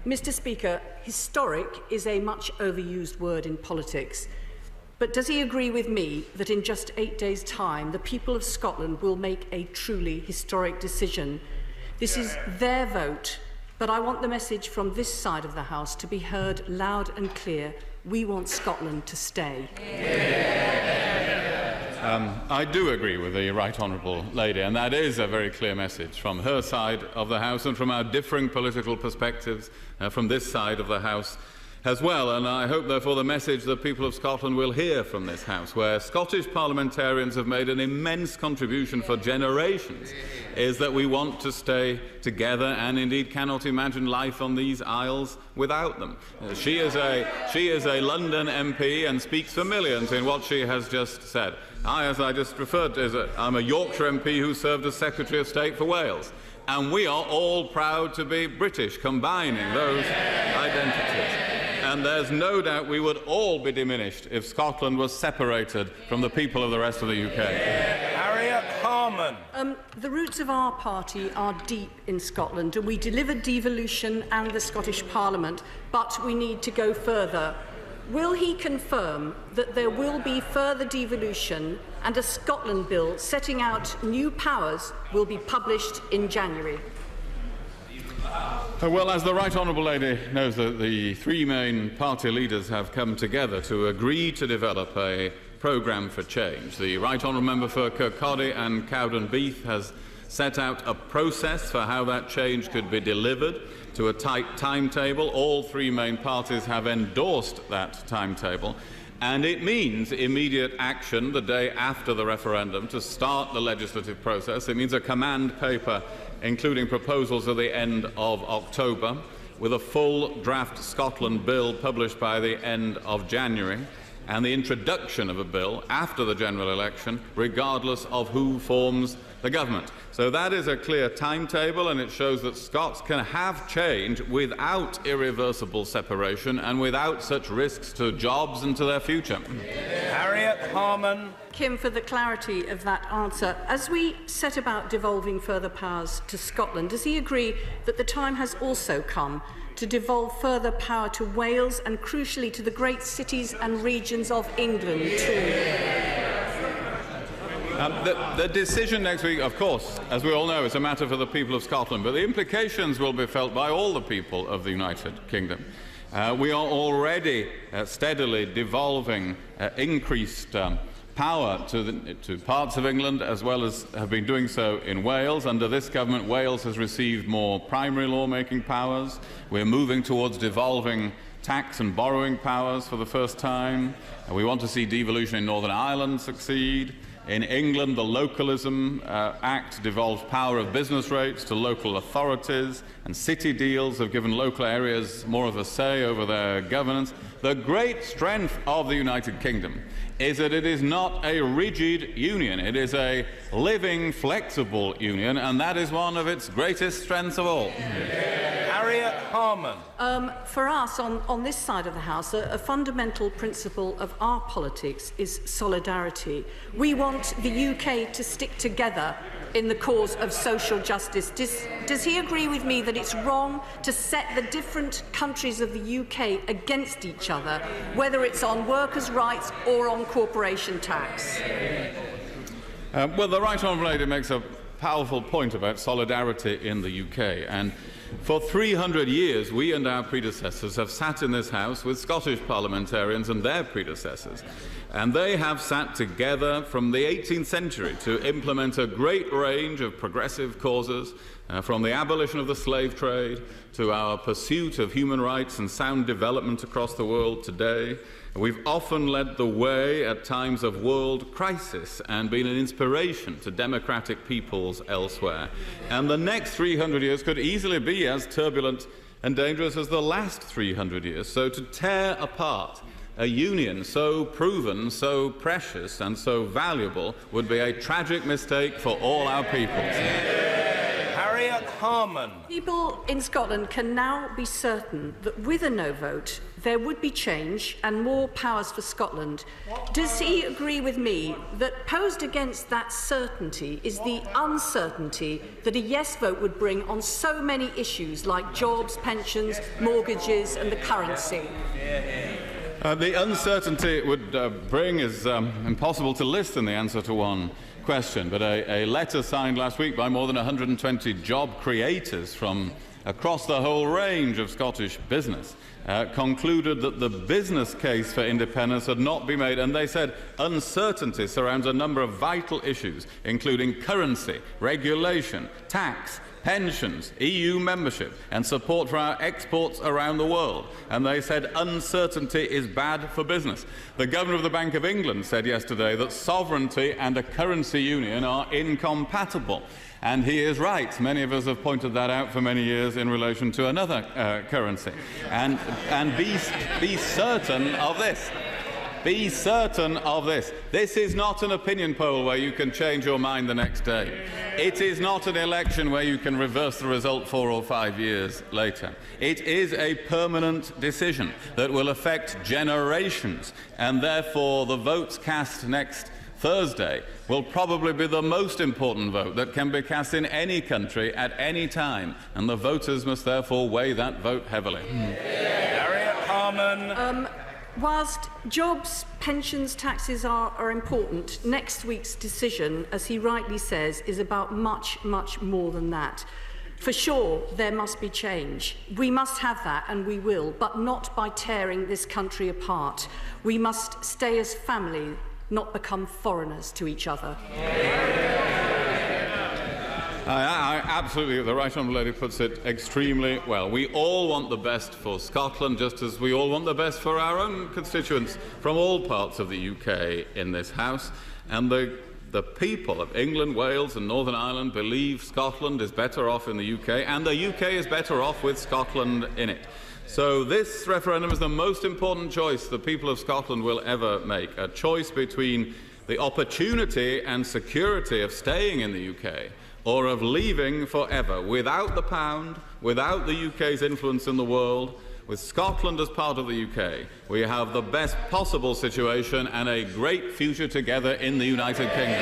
Mr. Speaker, historic is a much overused word in politics. But does he agree with me that in just 8 days' time, the people of Scotland will make a truly historic decision? This is their vote, but I want the message from this side of the House to be heard loud and clear. We want Scotland to stay. I do agree with the Right Honourable Lady, and that is a very clear message from her side of the House and from our differing political perspectives from this side of the House as well. And I hope, therefore, the message the people of Scotland will hear from this House, where Scottish parliamentarians have made an immense contribution for generations, is that we want to stay together and indeed cannot imagine life on these isles without them. She is a London MP and speaks for millions in what she has just said. As I just referred to, I'm a Yorkshire MP who served as Secretary of State for Wales, and we are all proud to be British, combining those identities. And there's no doubt we would all be diminished if Scotland was separated from the people of the rest of the UK. Harriet Harman. The roots of our party are deep in Scotland, and we delivered devolution and the Scottish Parliament, but we need to go further. Will he confirm that there will be further devolution and a Scotland bill setting out new powers will be published in January? Well, as the Right Honourable Lady knows, the three main party leaders have come together to agree to develop a programme for change. The Right Honourable Member for Kirkcaldy and Cowdenbeath has set out a process for how that change could be delivered to a tight timetable. All three main parties have endorsed that timetable, and it means immediate action the day after the referendum to start the legislative process. It means a command paper including proposals at the end of October, with a full draft Scotland bill published by the end of January, and the introduction of a bill after the general election, regardless of who forms the government. So that is a clear timetable, and it shows that Scots can have change without irreversible separation and without such risks to jobs and to their future. Harriet Harman. Kim, for the clarity of that answer, as we set about devolving further powers to Scotland, does he agree that the time has also come to devolve further power to Wales and, crucially, to the great cities and regions of England too? The decision next week, of course, as we all know, is a matter for the people of Scotland, but the implications will be felt by all the people of the United Kingdom. We are already steadily devolving increased power to parts of England, as well as have been doing so in Wales. Under this government, Wales has received more primary lawmaking powers. We're moving towards devolving tax and borrowing powers for the first time. We want to see devolution in Northern Ireland succeed. In England, the Localism Act devolves power of business rates to local authorities, and city deals have given local areas more of a say over their governance. The great strength of the United Kingdom is that it is not a rigid union. It is a living, flexible union, and that is one of its greatest strengths of all. Harriet Harman. For us, on this side of the House, a fundamental principle of our politics is solidarity. We want the UK to stick together in the cause of social justice. Does he agree with me that it's wrong to set the different countries of the UK against each other, whether it's on workers' rights or on corporation tax? Well, the Right Honourable Lady makes a powerful point about solidarity in the UK, and for 300 years we and our predecessors have sat in this House with Scottish parliamentarians and their predecessors, and they have sat together from the 18th century to implement a great range of progressive causes, from the abolition of the slave trade to our pursuit of human rights and sound development across the world today. We've often led the way at times of world crisis and been an inspiration to democratic peoples elsewhere. And the next 300 years could easily be as turbulent and dangerous as the last 300 years. So to tear apart a union so proven, so precious and so valuable would be a tragic mistake for all our peoples. Harriet Harman. People in Scotland can now be certain that with a no vote, there would be change and more powers for Scotland. Does he agree with me that posed against that certainty is the uncertainty that a yes vote would bring on so many issues like jobs, pensions, mortgages and the currency? The uncertainty it would bring is impossible to list in the answer to one question, but a letter signed last week by more than 120 job creators from across the whole range of Scottish business concluded that the business case for independence had not been made, and they said uncertainty surrounds a number of vital issues, including currency, regulation, tax, pensions, EU membership and support for our exports around the world. And they said uncertainty is bad for business. The Governor of the Bank of England said yesterday that sovereignty and a currency union are incompatible. And he is right. Many of us have pointed that out for many years in relation to another currency. And be certain of this. Be certain of this. This is not an opinion poll where you can change your mind the next day. It is not an election where you can reverse the result 4 or 5 years later. It is a permanent decision that will affect generations, and therefore the votes cast next Thursday will probably be the most important vote that can be cast in any country at any time, and the voters must therefore weigh that vote heavily. Harriet Harman. Whilst jobs, pensions, taxes are important, next week's decision, as he rightly says, is about much, much more than that. For sure, there must be change. We must have that, and we will, but not by tearing this country apart. We must stay as family, not become foreigners to each other. I absolutely, the Right Honourable Lady puts it extremely well. We all want the best for Scotland, just as we all want the best for our own constituents from all parts of the UK in this House. And the people of England, Wales and Northern Ireland believe Scotland is better off in the UK, and the UK is better off with Scotland in it. So this referendum is the most important choice the people of Scotland will ever make, a choice between the opportunity and security of staying in the UK or of leaving forever, without the pound, without the UK's influence in the world. With Scotland as part of the UK, we have the best possible situation and a great future together in the United Kingdom.